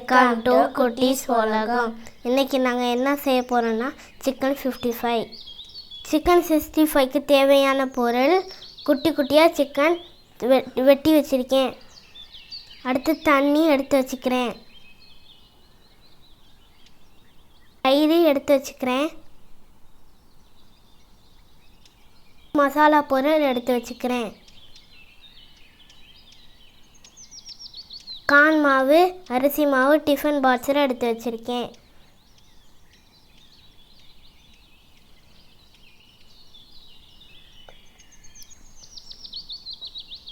Welcome to குட்டீஸ் உலகம். இன்றைக்கி நாங்கள் என்ன செய்ய போகிறோன்னா சிக்கன் 55. சிக்கன் 65க்கு தேவையான பொருள் குட்டி குட்டியாக சிக்கன் வெட்டி வச்சுருக்கேன். அடுத்து தண்ணி எடுத்து வச்சுக்கிறேன். தயிர் எடுத்து வச்சுக்கிறேன். மசாலா பொருள் எடுத்து வச்சுக்கிறேன். கார்ன் மாவு, அரிசி மாவு, டிஃபன் பாக்ஸில் எடுத்து வச்சுருக்கேன்.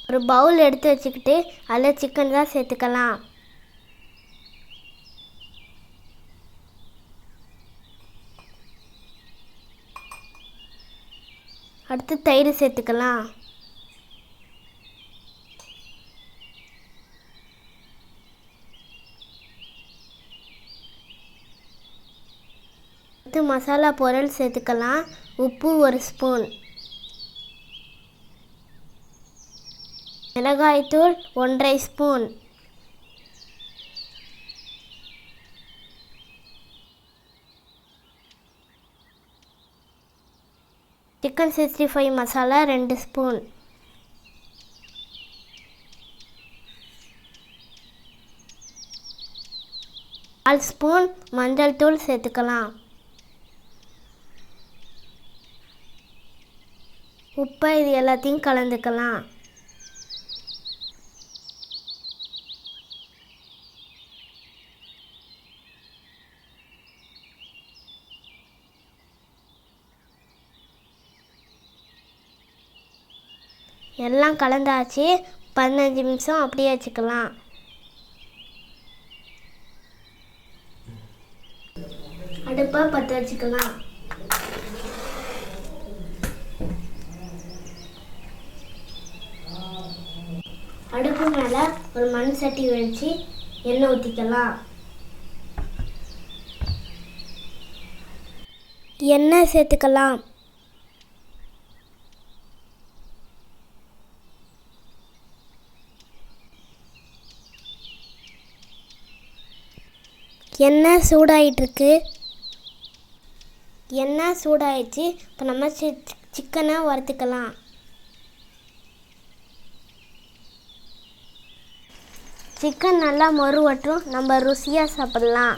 ஒரு பவுல் எடுத்து வச்சுக்கிட்டு அதில் சிக்கன் தான் சேர்த்துக்கலாம். அடுத்து தயிர் சேர்த்துக்கலாம். அடுத்து மசாலா பொருள் சேர்த்துக்கலாம். உப்பு 1 ஸ்பூன், மிளகாய்த்தூள் 1.5 ஸ்பூன், சிக்கன் 65 மசாலா 2 ஸ்பூன், கால் ஸ்பூன் மஞ்சள் தூள் சேர்த்துக்கலாம். உப்பை இது எல்லாத்தையும் கலந்துக்கலாம். எல்லாம் கலந்தாச்சு. 15 நிமிஷம் அப்படியே வச்சுக்கலாம். அடுப்பை பற்ற வச்சுக்கலாம். அடுப்பு மேலே ஒரு மண் சட்டி வச்சு எண்ணெய் ஊற்றிக்கலாம். எண்ணெய் சேர்த்துக்கலாம். எண்ணெய் சூடாயிட்டிருக்கு. எண்ணெய் சூடாயிடுச்சு. இப்போ நம்ம சிக்கனை வறுத்துக்கலாம். சிக்கன் நல்லா மொறுவட்டும், நம்ம ருசியாக சாப்பிடலாம்.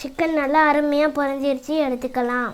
சிக்கன் நல்லா அருமையாக பொரிஞ்சிருச்சு, எடுத்துக்கலாம்.